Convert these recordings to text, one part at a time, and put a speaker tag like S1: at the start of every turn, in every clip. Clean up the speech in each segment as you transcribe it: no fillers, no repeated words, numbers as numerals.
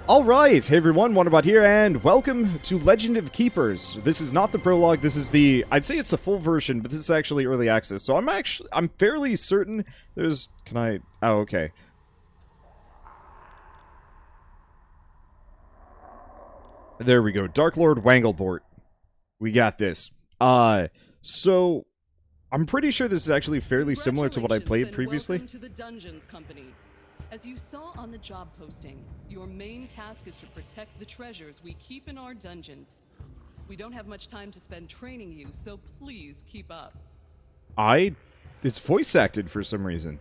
S1: Alright, hey everyone, Wanderbot here, and welcome to Legend of Keepers. This is not the prologue, this is the, I'd say it's the full version, but this is actually early access. So I'm fairly certain there's, oh, okay. There we go, Dark Lord Wanglebort. We got this. So, I'm pretty sure this is actually fairly similar to what I played previously.
S2: Welcome to the Dungeons Company. As you saw on the job posting, your main task is to protect the treasures we keep in our dungeons. We don't have much time to spend training you, so please keep up.
S1: It's voice acted for some reason.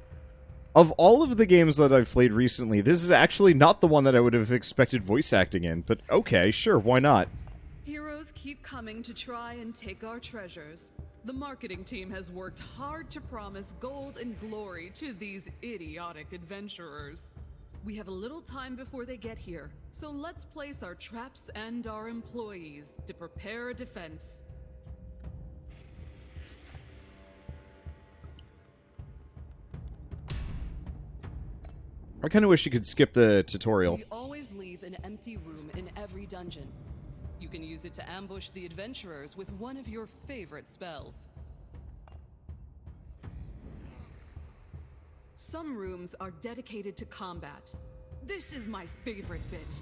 S1: Of all of the games that I've played recently, this is actually not the one that I would have expected voice acting in, but okay, sure, why not?
S2: Heroes keep coming to try and take our treasures. The marketing team has worked hard to promise gold and glory to these idiotic adventurers. We have a little time before they get here, so let's place our traps and our employees to prepare a defense.
S1: I kind of wish you could skip the tutorial.
S2: We always leave an empty room in every dungeon. You can use it to ambush the adventurers with one of your favorite spells. Some rooms are dedicated to combat. This is my favorite bit.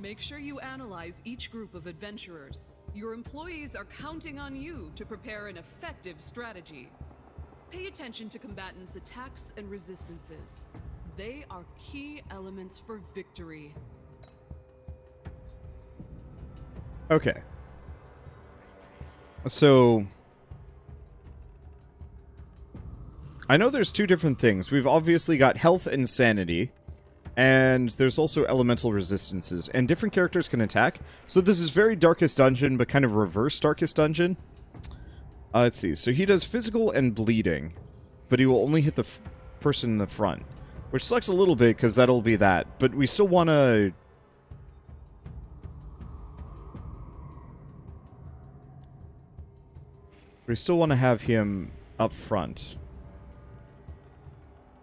S2: Make sure you analyze each group of adventurers. Your employees are counting on you to prepare an effective strategy. Pay attention to combatants' attacks and resistances. They are key elements for victory.
S1: Okay. So, I know there's two different things. We've obviously got health and sanity, and there's also elemental resistances, and different characters can attack. So this is very Darkest Dungeon, but kind of reverse Darkest Dungeon. Let's see. So he does physical and bleeding, but he will only hit the person in the front, which sucks a little bit because that'll be that. But we still want to... We still want to have him up front.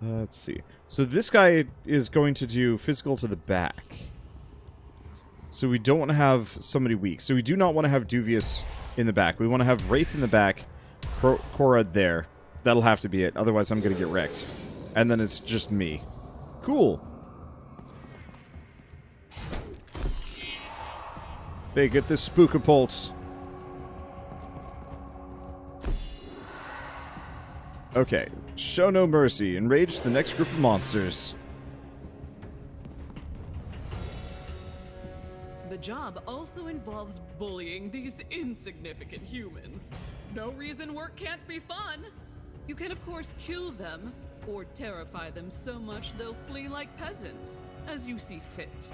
S1: Let's see. So this guy is going to do physical to the back. So we don't want to have somebody weak. So we do not want to have Duvius in the back. We want to have Wraith in the back, Cora there. That'll have to be it. Otherwise I'm going to get wrecked. And then it's just me. Cool. Hey, get this spookapulse. Okay, show no mercy. Enrage the next group of monsters.
S2: The job also involves bullying these insignificant humans. No reason work can't be fun. You can of course kill them, or terrify them so much they'll flee like peasants, as you see fit.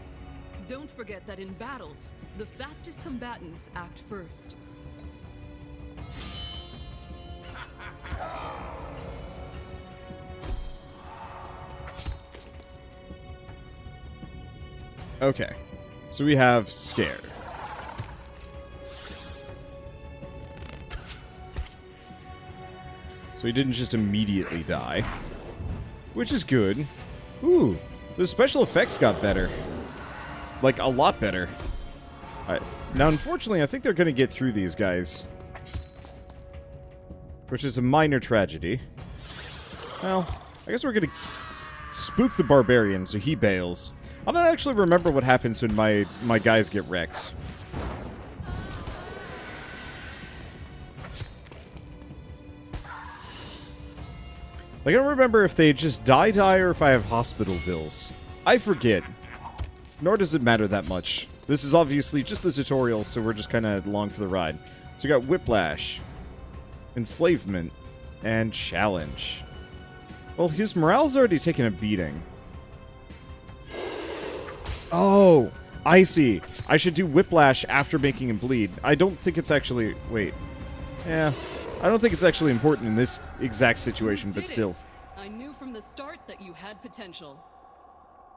S2: Don't forget that in battles, the fastest combatants act first.
S1: Okay, so we have Scare. So he didn't just immediately die, which is good. Ooh, the special effects got better. Like, a lot better. Alright, now unfortunately I think they're gonna get through these guys, which is a minor tragedy. Well, I guess we're gonna spook the barbarian so he bails. I don't actually remember what happens when my guys get wrecked. Like, I don't remember if they just die or if I have hospital bills. I forget. Nor does it matter that much. This is obviously just the tutorial, so we're just kind of along for the ride. So we got Whiplash, Enslavement, and Challenge. Well, his morale's already taken a beating. Oh, I see. I should do Whiplash after making him bleed. I don't think it's actually... Wait. Yeah. I don't think it's actually important in this exact situation, but still.
S2: I knew from the start that you had potential.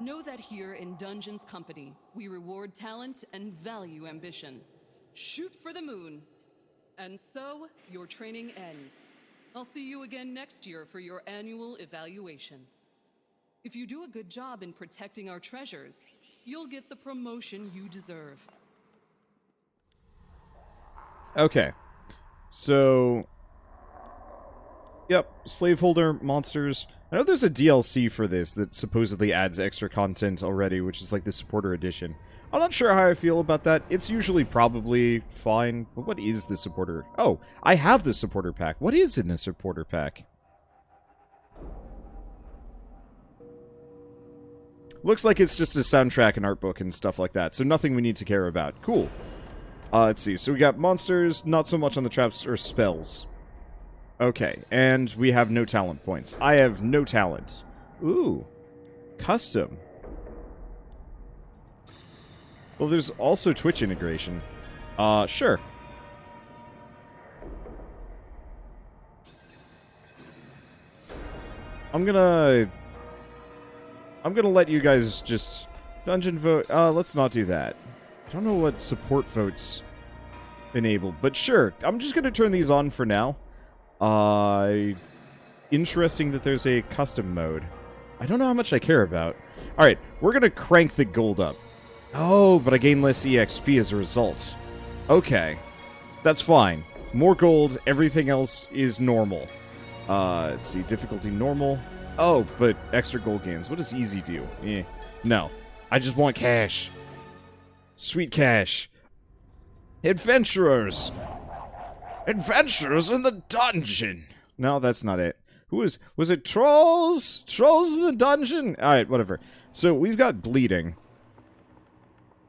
S2: Know that here in Dungeons Company, we reward talent and value ambition. Shoot for the moon. And so, your training ends. I'll see you again next year for your annual evaluation. If you do a good job in protecting our treasures, you'll get the promotion you deserve.
S1: Okay. So... Yep, slaveholder monsters. I know there's a DLC for this that supposedly adds extra content already, which is like the supporter edition. I'm not sure how I feel about that. It's usually probably fine, but what is the supporter? Oh, I have the supporter pack. What is in the supporter pack? Looks like it's just a soundtrack and art book and stuff like that, so nothing we need to care about. Cool. Let's see. So we got monsters, not so much on the traps or spells. Okay, and we have no talent points. I have no talent. Ooh. Custom. Well, there's also Twitch integration. Sure. I'm gonna let you guys just dungeon vote. Let's not do that. I don't know what support votes enable, but sure. I'm just gonna turn these on for now. Interesting that there's a custom mode. I don't know how much I care about. Alright, we're gonna crank the gold up. Oh, but I gain less EXP as a result. Okay. That's fine. More gold, everything else is normal. Let's see, difficulty normal. Oh, but extra gold gains. What does easy do? No. I just want cash. Sweet cash. Adventurers! Adventurers in the dungeon! No, that's not it. Was it trolls? Trolls in the dungeon? Alright, whatever. So, we've got bleeding.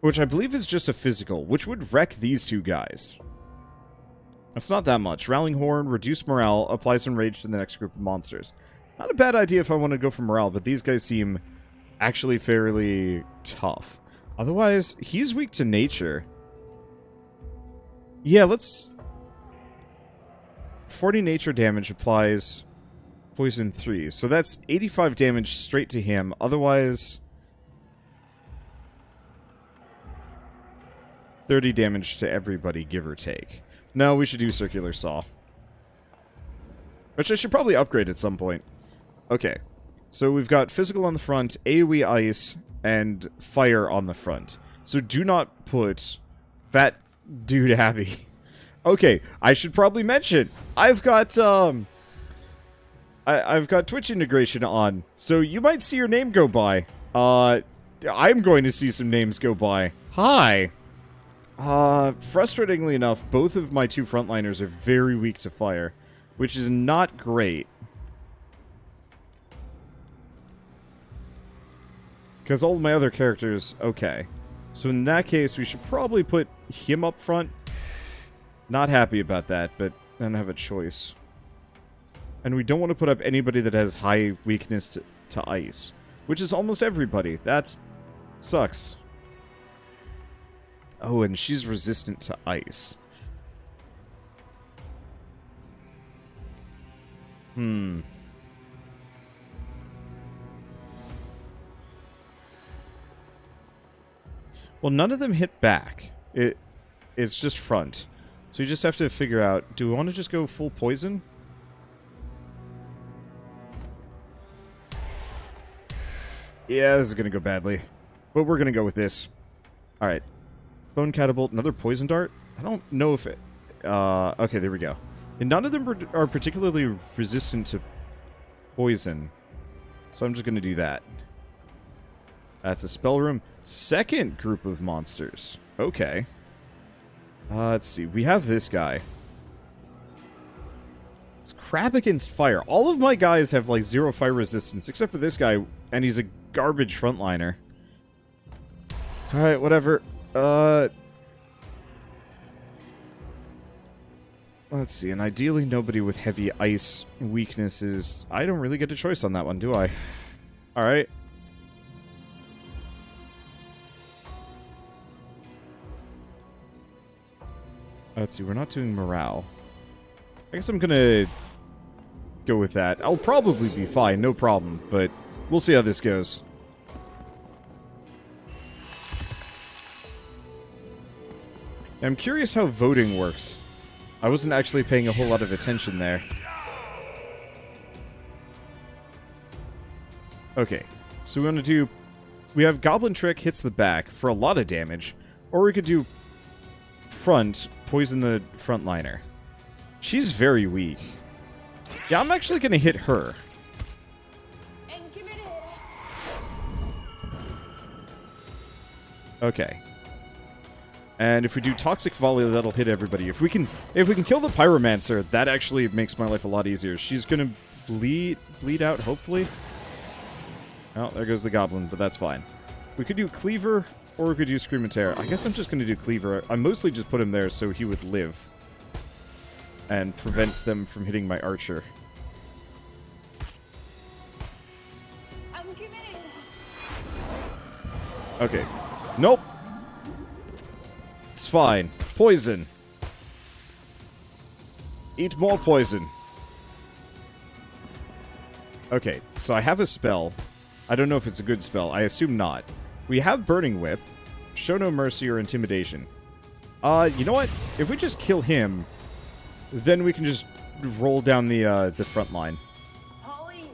S1: Which I believe is just a physical, which would wreck these two guys. That's not that much. Rallying Horn, reduce morale, applies enrage to the next group of monsters. Not a bad idea if I want to go for morale, but these guys seem actually fairly tough. Otherwise, he's weak to nature. Yeah, let's... 40 nature damage applies poison 3. So that's 85 damage straight to him. Otherwise... 30 damage to everybody, give or take. No, we should do Circular Saw. Which I should probably upgrade at some point. Okay. So we've got physical on the front, AoE ice, and fire on the front. So do not put Fat Dude Happy. Okay, I should probably mention, I've got I've got Twitch integration on, so you might see your name go by. I'm going to see some names go by. Hi! Frustratingly enough, both of my two frontliners are very weak to fire, which is not great. Because all of my other characters, okay. So in that case, we should probably put him up front. Not happy about that, but I don't have a choice. And we don't want to put up anybody that has high weakness to ice. Which is almost everybody. That sucks. Oh, and she's resistant to ice. Well, none of them hit back. It's just front. So you just have to figure out, do we want to just go full poison? Yeah, this is going to go badly. But we're going to go with this. Alright. Bone Catapult, another Poison Dart? I don't know if it... okay, there we go. And none of them are particularly resistant to poison. So I'm just going to do that. That's a spell room. Second group of monsters. Okay. Let's see. We have this guy. It's crap against fire. All of my guys have like 0 fire resistance, except for this guy, and he's a garbage frontliner. Alright, whatever. Let's see. And ideally nobody with heavy ice weaknesses. I don't really get a choice on that one, do I? Alright. Let's see, we're not doing morale. I guess I'm gonna go with that. I'll probably be fine, no problem, but we'll see how this goes. I'm curious how voting works. I wasn't actually paying a whole lot of attention there. Okay, so we want to do We have Goblin Trick hits the back for a lot of damage, or we could do front, poison the frontliner. She's very weak. Yeah, I'm actually going to hit her. Okay. And if we do Toxic Volley, that'll hit everybody. If we can kill the Pyromancer, that actually makes my life a lot easier. She's going to bleed out, hopefully. Oh, there goes the Goblin, but that's fine. We could do Cleaver, or we could do Scream and Tear. I guess I'm just going to do Cleaver. I mostly just put him there so he would live. And prevent them from hitting my Archer.
S3: I'm committing.
S1: Okay. Nope. It's fine. Poison. Eat more poison. Okay, so I have a spell. I don't know if it's a good spell. I assume not. We have Burning Whip, Show No Mercy, or Intimidation. You know what? If we just kill him, then we can just roll down the front line.
S3: Holly.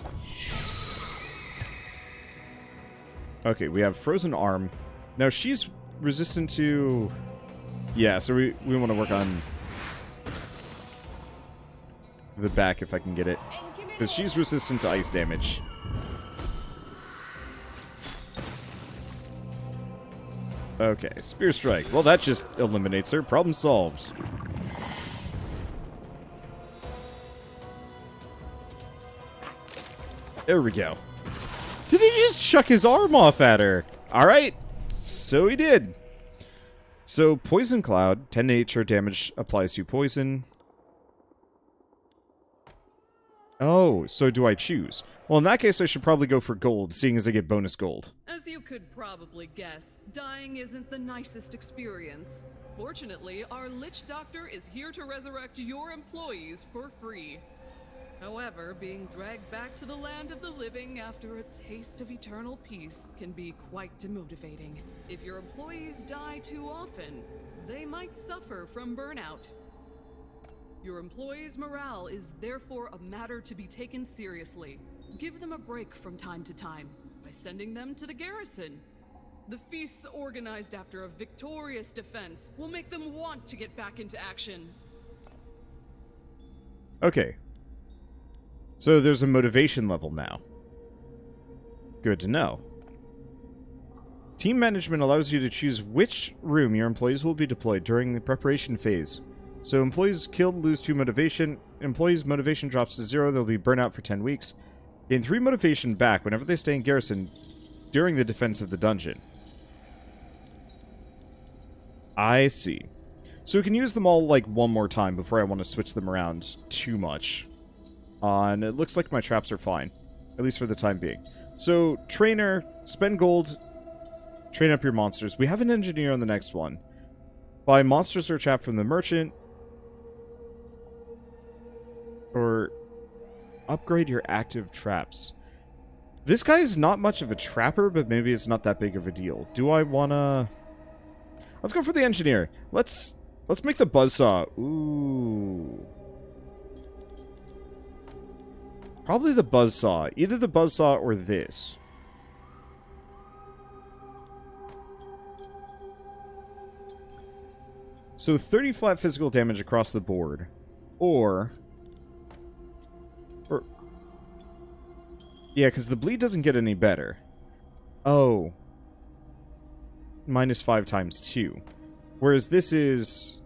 S1: Okay, we have Frozen Arm. Now she's resistant to... Yeah, so we want to work on the back if I can get it. Because she's resistant to ice damage. Okay, Spear Strike. Well, that just eliminates her. Problem solved. There we go. Did he just chuck his arm off at her? Alright, so he did. So, Poison Cloud, 10 nature damage applies to poison. Oh, so do I choose? Well, in that case, I should probably go for gold, seeing as I get bonus gold.
S2: As you could probably guess, dying isn't the nicest experience. Fortunately, our Lich Doctor is here to resurrect your employees for free. However, being dragged back to the land of the living after a taste of eternal peace can be quite demotivating. If your employees die too often, they might suffer from burnout. Your employees' morale is therefore a matter to be taken seriously. Give them a break from time to time by sending them to the garrison. The feasts organized after a victorious defense will make them want to get back into action.
S1: Okay. So there's a motivation level now. Good to know. Team management allows you to choose which room your employees will be deployed during the preparation phase. So employees killed lose 2 motivation. Employees' motivation drops to 0. They'll be burnt out for 10 weeks. Gain 3 motivation back whenever they stay in garrison during the defense of the dungeon. I see. So we can use them all like one more time before I want to switch them around too much. And it looks like my traps are fine. At least for the time being. So, trainer, spend gold, train up your monsters. We have an engineer on the next one. Buy monster search app from the merchant. Or upgrade your active traps. This guy is not much of a trapper, but maybe it's not that big of a deal. Do I wanna... Let's go for the engineer. Let's make the buzzsaw. Ooh. Probably the buzzsaw. Either the buzzsaw or this. So 30 flat physical damage across the board. Or... Yeah, because the bleed doesn't get any better. Oh. -5 times 2. Whereas this is...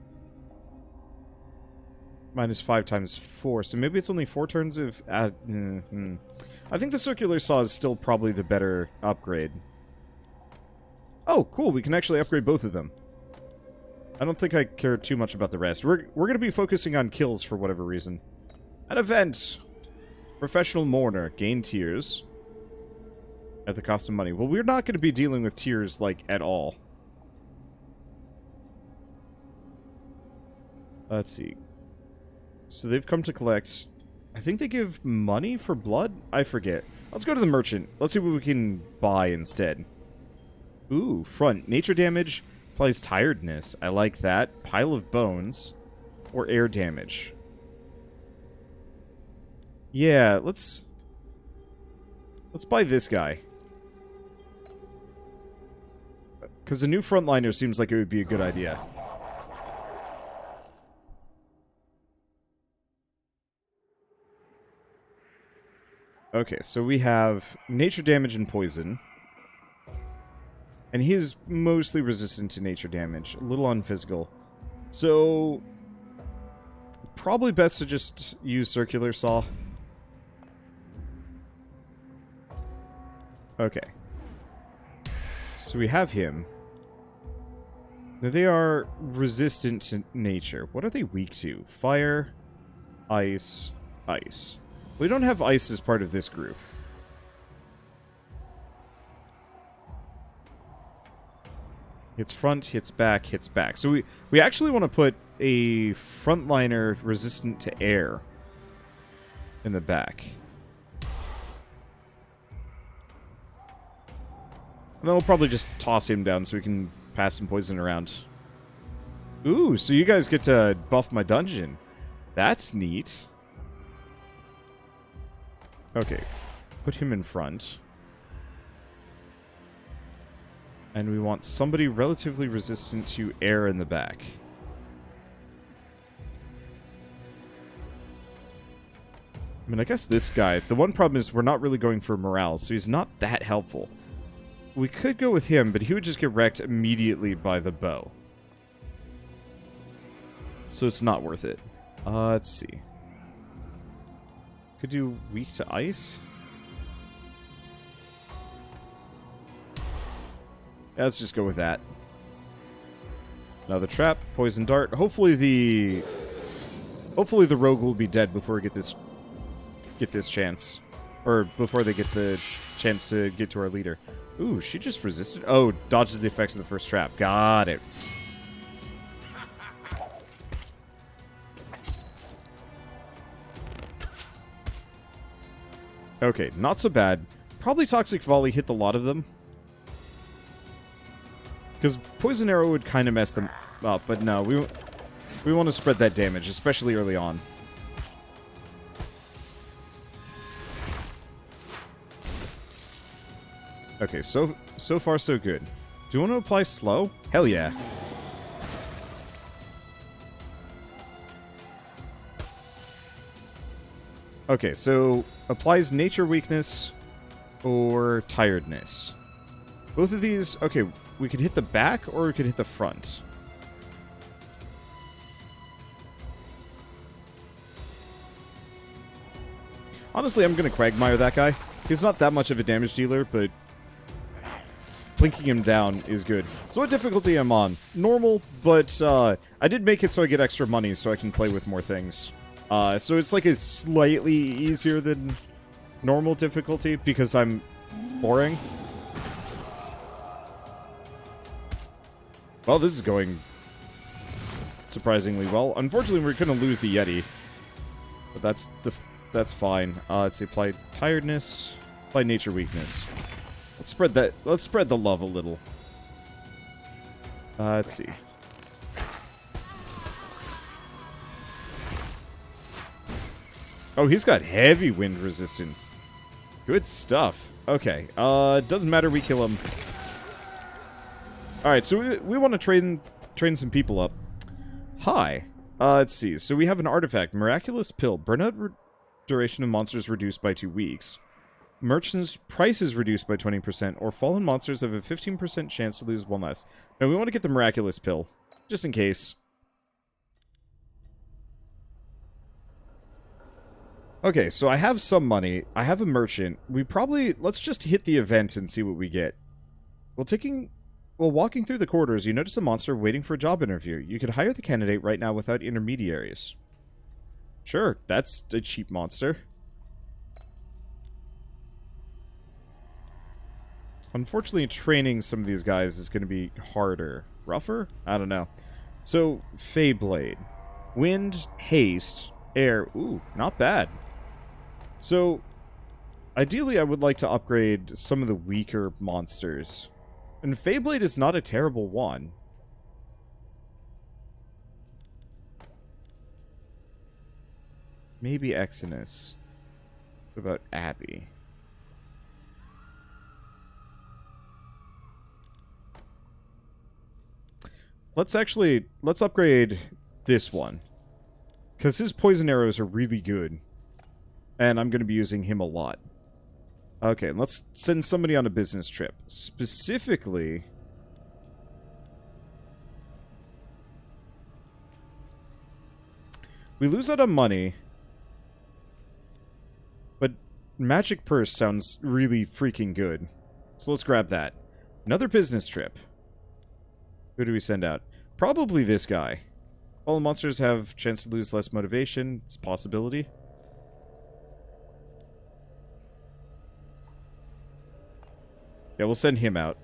S1: -5 times 4, so maybe it's only 4 turns of... I think the circular saw is still probably the better upgrade. Oh, cool, we can actually upgrade both of them. I don't think I care too much about the rest. We're going to be focusing on kills for whatever reason. An event! Professional Mourner. Gain tiers. At the cost of money. Well, we're not going to be dealing with tiers, like, at all. Let's see. So they've come to collect... I think they give money for blood? I forget. Let's go to the merchant. Let's see what we can buy instead. Ooh, front. Nature damage applies tiredness. I like that. Pile of bones. Or air damage. Yeah, let's buy this guy. Because a new frontliner seems like it would be a good idea. Okay, so we have nature damage and poison. And he is mostly resistant to nature damage. A little unphysical. So... probably best to just use Circular Saw. Okay. So we have him. Now they are resistant to nature. What are they weak to? Fire, ice, ice. We don't have ice as part of this group. Hits front, hits back, hits back. So we actually want to put a frontliner resistant to air in the back. And then we'll probably just toss him down so we can pass some poison around. Ooh, so you guys get to buff my dungeon. That's neat. Okay, put him in front. And we want somebody relatively resistant to air in the back. I mean, I guess this guy... the one problem is we're not really going for morale, so he's not that helpful. We could go with him, but he would just get wrecked immediately by the bow. So it's not worth it. Let's see. Could do weak to ice? Yeah, let's just go with that. Another trap, poison dart. Hopefully the rogue will be dead before we get this chance. Or before they get the chance to get to our leader. Ooh, she just resisted. Oh, dodges the effects of the first trap. Got it. Okay, not so bad. Probably Toxic Volley hit a lot of them. Because Poison Arrow would kind of mess them up, but no, we want to spread that damage, especially early on. Okay, so far so good. Do you want to apply slow? Hell yeah. Okay, so applies nature weakness or tiredness. Both of these, okay, we could hit the back or we could hit the front. Honestly, I'm going to Quagmire that guy. He's not that much of a damage dealer, but plinking him down is good. So what difficulty am I on? Normal, but I did make it so I get extra money so I can play with more things. So it's like it's slightly easier than normal difficulty because I'm boring. Well, this is going surprisingly well. Unfortunately, we're going to lose the Yeti. But that's fine. Let's see, apply tiredness, apply nature weakness. Let's spread the love a little. Let's see. Oh, he's got heavy wind resistance. Good stuff. Okay. Doesn't matter, we kill him. Alright, so we want to train some people up. Hi. Let's see. So we have an artifact. Miraculous Pill. Burnout duration of monsters reduced by 2 weeks. Merchants' prices reduced by 20%, or fallen monsters have a 15% chance to lose 1 less. Now, we want to get the Miraculous Pill, just in case. Okay, so I have some money. I have a merchant. Let's just hit the event and see what we get. While walking through the corridors, you notice a monster waiting for a job interview. You could hire the candidate right now without intermediaries. Sure, that's a cheap monster. Unfortunately, training some of these guys is going to be harder. Rougher? I don't know. So, Feyblade. Wind, haste, air. Ooh, not bad. So, ideally I would like to upgrade some of the weaker monsters. And Feyblade is not a terrible one. Maybe Exodus. What about Abby? let's upgrade this one. Because his poison arrows are really good. And I'm going to be using him a lot. Okay, let's send somebody on a business trip. Specifically... we lose out on money. But Magic Purse sounds really freaking good. So let's grab that. Another business trip. Who do we send out? Probably this guy. All monsters have chance to lose less motivation. It's a possibility. Yeah, we'll send him out.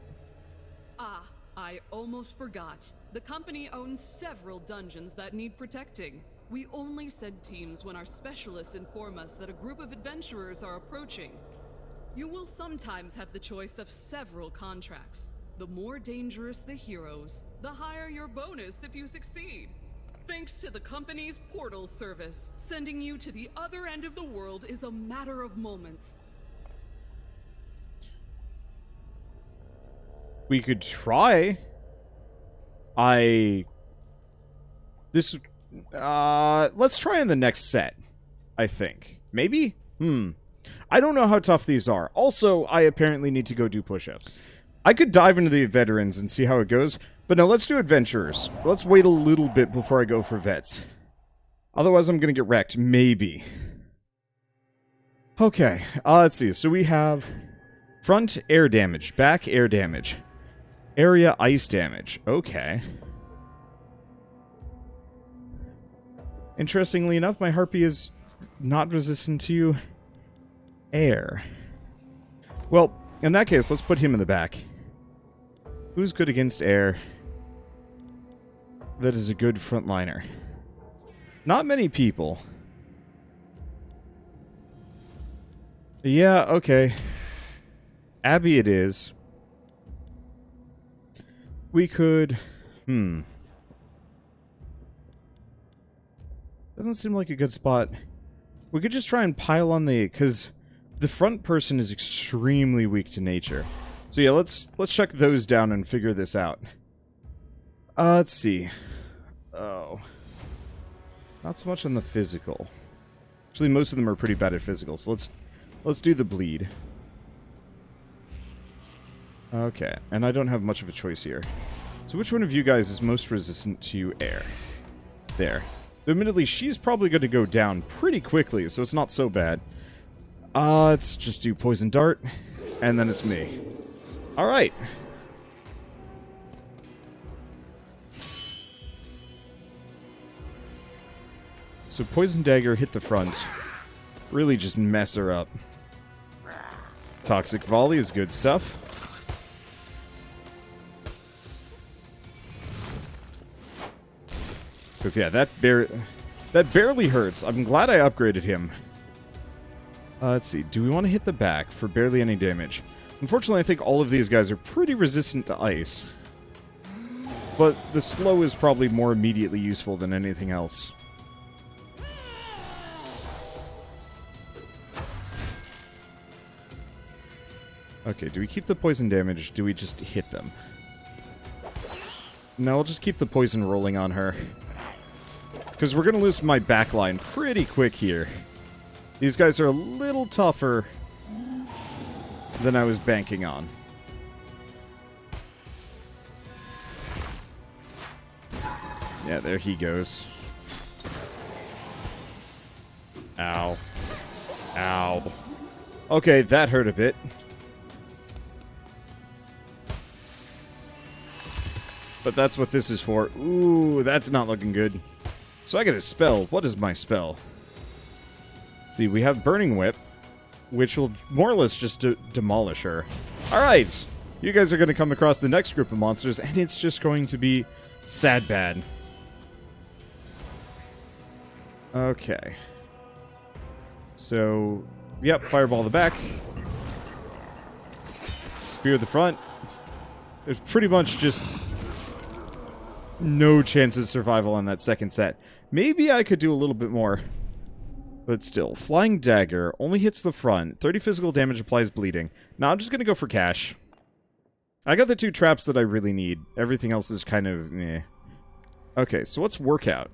S2: Ah, I almost forgot. The company owns several dungeons that need protecting. We only send teams when our specialists inform us that a group of adventurers are approaching. You will sometimes have the choice of several contracts. The more dangerous the heroes, the higher your bonus if you succeed. Thanks to the company's portal service, sending you to the other end of the world is a matter of moments.
S1: We could try. Let's try in the next set, I think. Maybe? I don't know how tough these are. Also, I apparently need to go do push-ups. I could dive into the veterans and see how it goes, but no, let's do adventurers. Let's wait a little bit before I go for vets. Otherwise, I'm gonna get wrecked. Maybe. Okay, let's see. So we have front air damage, back air damage, area ice damage. Okay. Interestingly enough, my harpy is not resistant to air. Well, in that case, let's put him in the back. Who's good against air? That is a good frontliner. Not many people. Yeah, okay. Abby it is. We could... Doesn't seem like a good spot. We could just try and pile on the... because the front person is extremely weak to nature. So yeah, let's check those down and figure this out. Let's see. Oh. Not so much on the physical. Actually, most of them are pretty bad at physical, so let's do the bleed. Okay, and I don't have much of a choice here. So which one of you guys is most resistant to air? There. Admittedly, she's probably going to go down pretty quickly, so it's not so bad. Let's just do Poison Dart, and then it's me. Alright. So Poison Dagger hit the front. Really just mess her up. Toxic Volley is good stuff. Because, yeah, that barely hurts. I'm glad I upgraded him. Let's see. Do we want to hit the back for barely any damage? Unfortunately, I think all of these guys are pretty resistant to ice. But the slow is probably more immediately useful than anything else. Okay, do we keep the poison damage? Do we just hit them? No, I'll just keep the poison rolling on her. Because we're going to lose my backline pretty quick here. These guys are a little tougher than I was banking on. Yeah, there he goes. Ow. Ow. Okay, that hurt a bit. But that's what this is for. Ooh, that's not looking good. So I get a spell. What is my spell? Let's see, we have Burning Whip, which will more or less just demolish her. Alright! You guys are going to come across the next group of monsters, and it's just going to be sad bad. Okay. So, yep, Fireball the back. Spear the front. There's pretty much just no chance of survival on that second set. Maybe I could do a little bit more. But still, Flying Dagger only hits the front. 30 physical damage applies bleeding. Now I'm just going to go for cash. I got the two traps that I really need. Everything else is kind of... eh. Okay, so what's workout?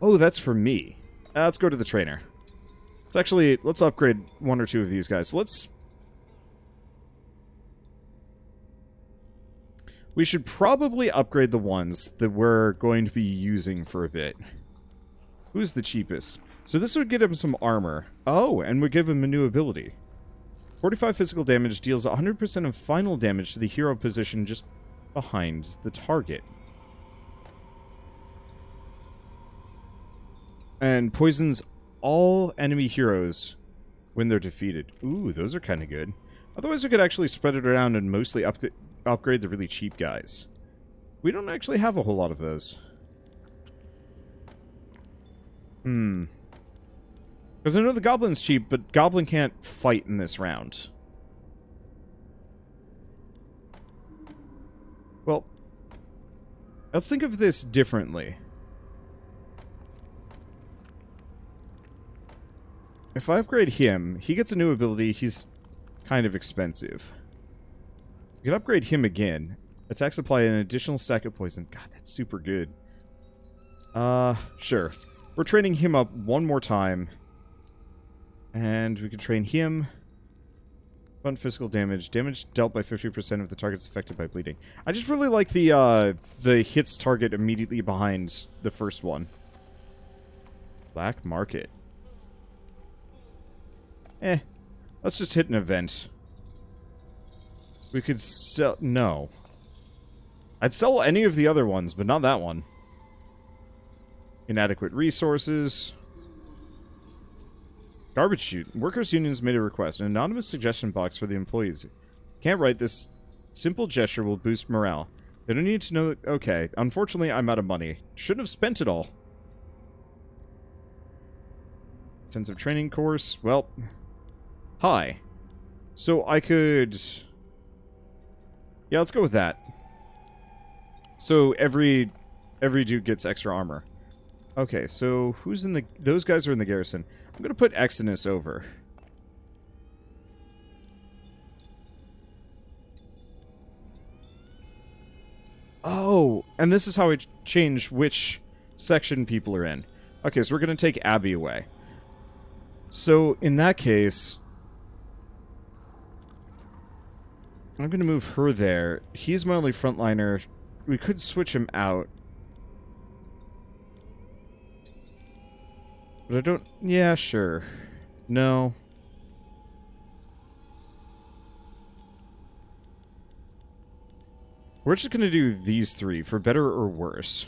S1: Oh, that's for me. Let's go to the trainer. Let's upgrade one or two of these guys. We should probably upgrade the ones that we're going to be using for a bit. Who's the cheapest? So this would get him some armor. Oh, and would give him a new ability. 45 physical damage deals 100% of final damage to the hero position just behind the target. And poisons all enemy heroes when they're defeated. Ooh, those are kind of good. Otherwise, we could actually spread it around and mostly upgrade the really cheap guys. We don't actually have a whole lot of those. Because I know the Goblin's cheap, but Goblin can't fight in this round. Well, let's think of this differently. If I upgrade him, he gets a new ability. He's kind of expensive. We can upgrade him again. Attacks apply an additional stack of poison. God, that's super good. Sure. We're training him up one more time. And we can train him. Fun physical damage. Damage dealt by 50% of the targets affected by bleeding. I just really like the hits target immediately behind the first one. Black market. Let's just hit an event. We could sell... No. I'd sell any of the other ones, but not that one. Inadequate resources. Garbage chute. Workers' unions made a request. An anonymous suggestion box for the employees. Can't write this. Simple gesture will boost morale. They don't need to know that... Okay. Unfortunately, I'm out of money. Shouldn't have spent it all. Intensive training course. Well... Hi. So I could... Yeah, let's go with that. So every dude gets extra armor. Okay, so who's in the... Those guys are in the garrison. I'm gonna put Exodus over. Oh, and this is how I change which section people are in. Okay, so we're gonna take Abby away. So, in that case... I'm gonna move her there. He's my only frontliner. We could switch him out. But I don't... Yeah, sure. No. We're just gonna do these three, for better or worse.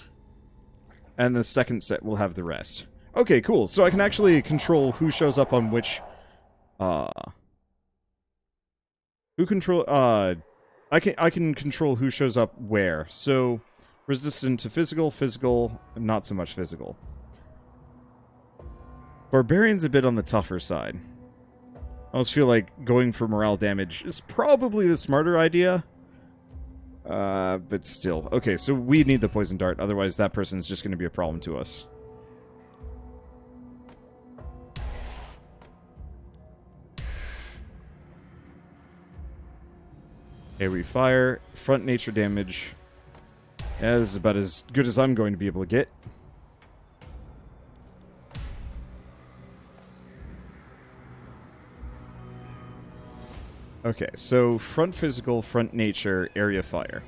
S1: And the second set will have the rest. Okay, cool. So I can actually control who shows up on which... Who control... I can control who shows up where. So, resistant to physical, not so much physical. Barbarian's a bit on the tougher side. I almost feel like going for morale damage is probably the smarter idea. But still. Okay, so we need the poison dart, otherwise that person's just going to be a problem to us. Okay, we fire. Front nature damage. Yeah, this is about as good as I'm going to be able to get. Okay, so front physical, front nature, area fire.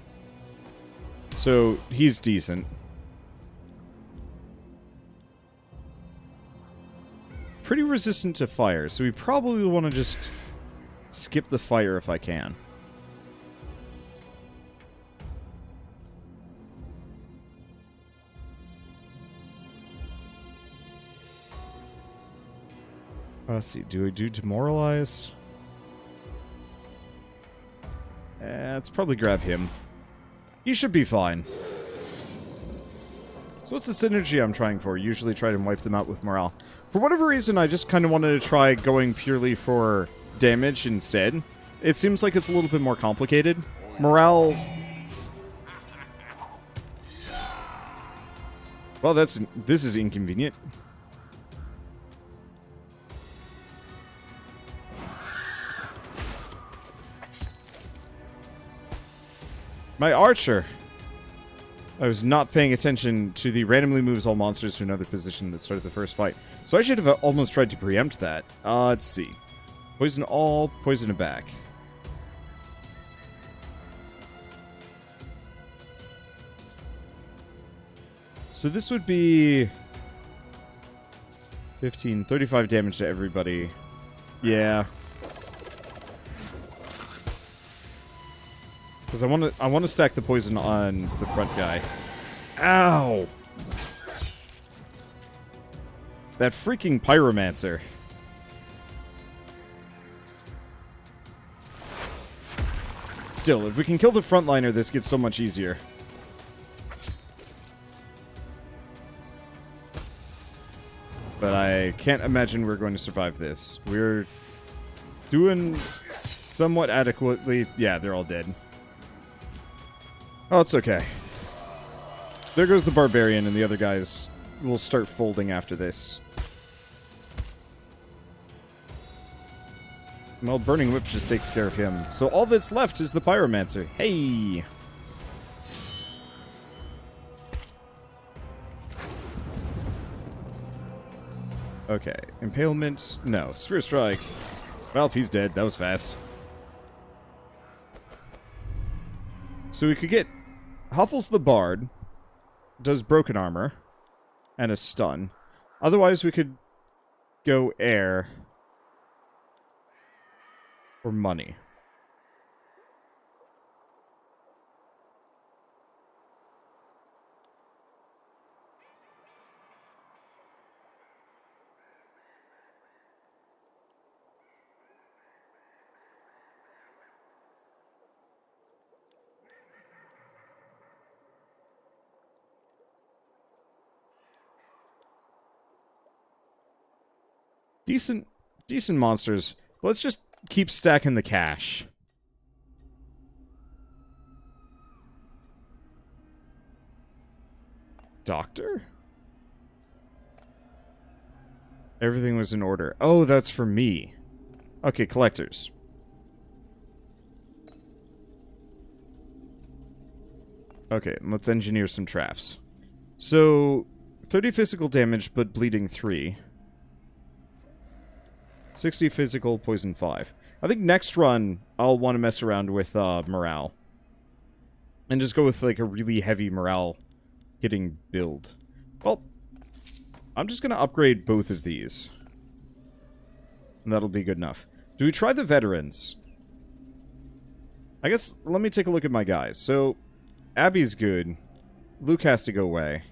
S1: So, he's decent. Pretty resistant to fire, so we probably want to just skip the fire if I can. Let's see, do I do demoralize? Let's probably grab him. He should be fine. So what's the synergy I'm trying for? Usually try to wipe them out with morale. For whatever reason, I just kind of wanted to try going purely for damage instead. It seems like it's a little bit more complicated. Morale... Well, this is inconvenient. My archer. I was not paying attention to the randomly moves all monsters to another position that started the first fight. So I should have almost tried to preempt that. Let's see. Poison all, poison it back. So this would be 15, 35 damage to everybody. Yeah. Because I want to stack the poison on the front guy. Ow! That freaking pyromancer. Still, if we can kill the frontliner, this gets so much easier. But I can't imagine we're going to survive this. We're doing somewhat adequately. Yeah, they're all dead. Oh, it's okay. There goes the barbarian, and the other guys will start folding after this. Well, Burning Whip just takes care of him. So all that's left is the pyromancer. Hey! Okay, impalement. No, spear strike. Well, he's dead. That was fast. So we could get Huffles the Bard, does broken armor, and a stun. Otherwise, we could go air or money. Decent monsters. Let's just keep stacking the cash. Doctor? Everything was in order. Oh, that's for me. Okay, collectors. Okay, let's engineer some traps. So, 30 physical damage, but bleeding 3. 60 physical, poison 5. I think next run, I'll want to mess around with morale. And just go with, like, a really heavy morale hitting build. Well, I'm just going to upgrade both of these. And that'll be good enough. Do we try the veterans? I guess, let me take a look at my guys. So, Abby's good. Luke has to go away.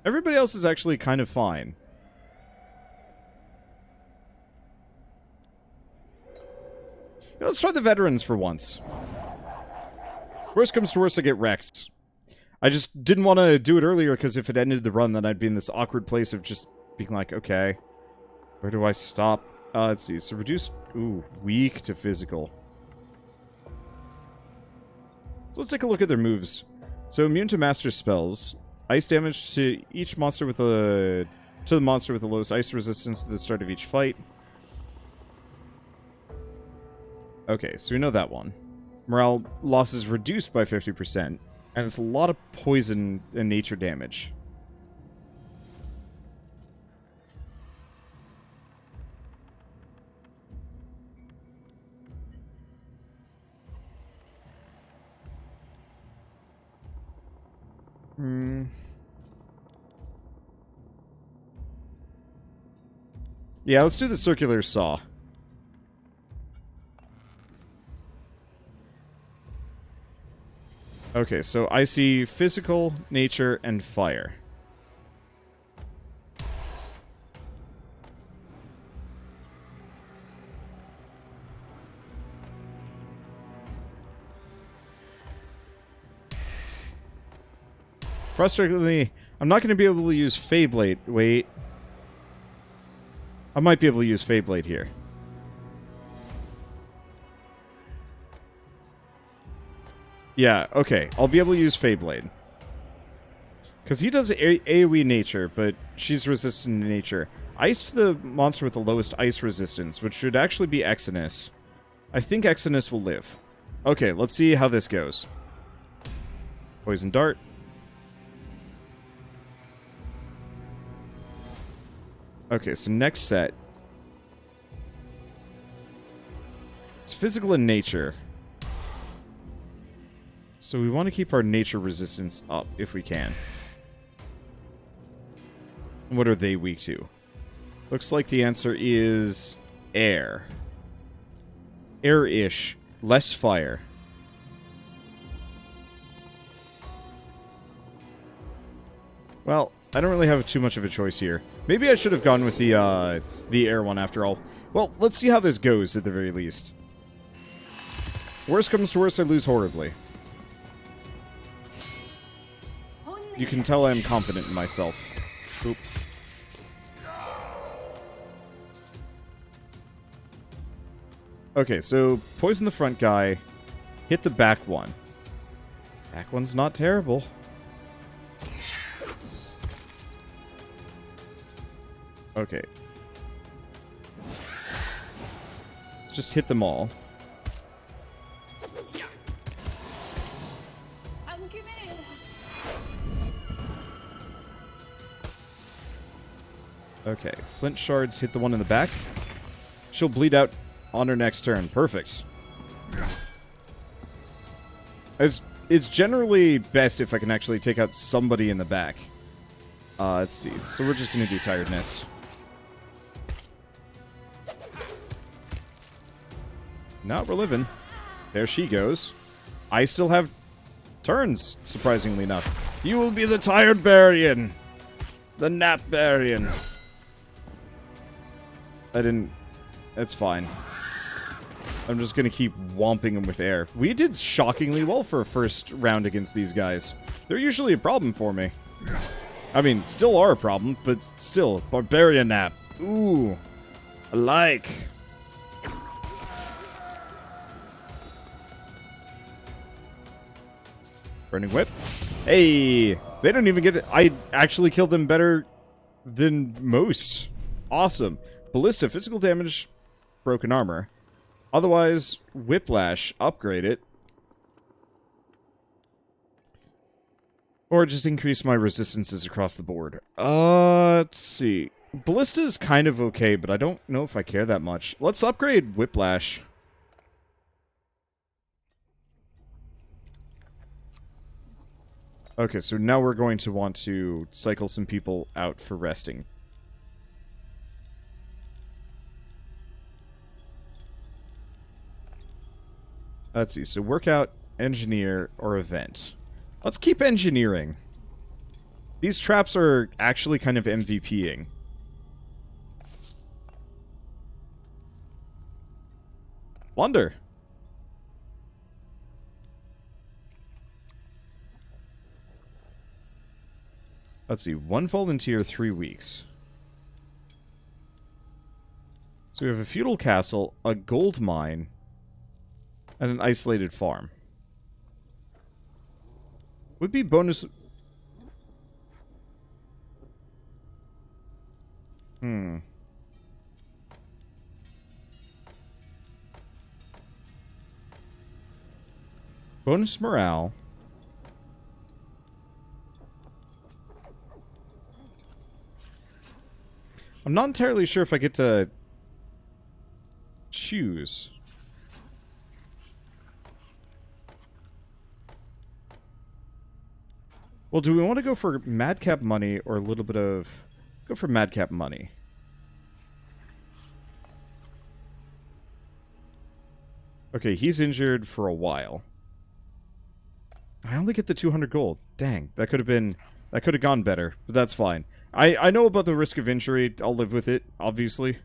S1: Everybody else is actually kind of fine. Let's try the veterans for once. Worst comes to worst, I get wrecked. I just didn't want to do it earlier, because if it ended the run, then I'd be in this awkward place of just being like, okay, where do I stop? Let's see. So reduce... Ooh, weak to physical. So let's take a look at their moves. So immune to master spells. Ice damage to each monster with a... To the monster with the lowest ice resistance at the start of each fight. Okay, so we know that one. Morale loss is reduced by 50%, and it's a lot of poison and nature damage. Yeah, let's do the circular saw. Okay, so I see physical, nature, and fire. Frustratingly, I'm not going to be able to use Feyblade. Wait. I might be able to use Feyblade here. Yeah, okay. I'll be able to use Feyblade. Because he does AoE nature, but she's resistant to nature. Ice to the monster with the lowest ice resistance, which should actually be Exodus. I think Exodus will live. Okay, let's see how this goes. Poison Dart. Okay, so next set. It's physical in nature. So we want to keep our nature resistance up if we can. What are they weak to? Looks like the answer is air. Air-ish. Less fire. Well, I don't really have too much of a choice here. Maybe I should have gone with the air one after all. Well, let's see how this goes at the very least. Worst comes to worst, I lose horribly. You can tell I'm confident in myself. Oop. Okay, so poison the front guy, hit the back one. Back one's not terrible. Okay. Just hit them all.
S3: I'm committed.
S1: Okay, flint shards hit the one in the back. She'll bleed out on her next turn. Perfect. It's generally best if I can actually take out somebody in the back. Let's see. So we're just going to do tiredness. Now we're living. There she goes. I still have turns, surprisingly enough. You will be the tired Barian. The nap Barian. I didn't... That's fine. I'm just gonna keep whomping him with air. We did shockingly well for a first round against these guys. They're usually a problem for me. I mean, still are a problem, but still. Barbarian nap. Ooh. I like. Burning whip. Hey! They don't even get it. I actually killed them better than most. Awesome. Ballista, physical damage, broken armor. Otherwise, whiplash, upgrade it. Or just increase my resistances across the board. Let's see. Ballista is kind of okay, but I don't know if I care that much. Let's upgrade whiplash. Okay, so now we're going to want to cycle some people out for resting. Let's see, so workout, engineer, or event. Let's keep engineering. These traps are actually kind of MVPing. Wonder. Let's see, 1 volunteer, 3 weeks. So we have a feudal castle, a gold mine, and an isolated farm. Would be bonus... Bonus morale. I'm not entirely sure if I get to choose. Well, do we want to go for madcap money or a little bit of... Go for madcap money. Okay, he's injured for a while. I only get the 200 gold. Dang, that could have been... That could have gone better, but that's fine. I know about the risk of injury. I'll live with it, obviously.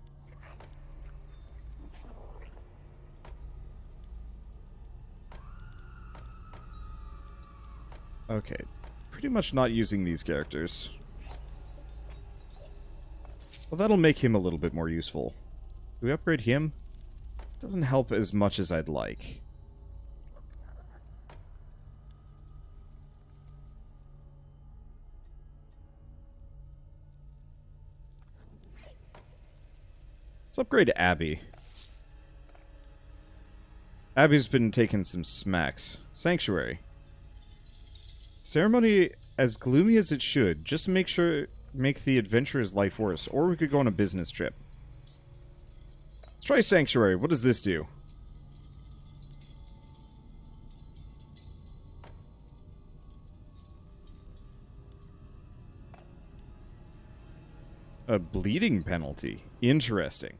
S1: Okay. Pretty much not using these characters. Well, that'll make him a little bit more useful. Do we upgrade him? Doesn't help as much as I'd like. Let's upgrade Abby. Abby's been taking some smacks. Sanctuary. Ceremony as gloomy as it should, just to make sure make the adventurer's life worse. Or we could go on a business trip. Let's try Sanctuary. What does this do? A bleeding penalty. Interesting.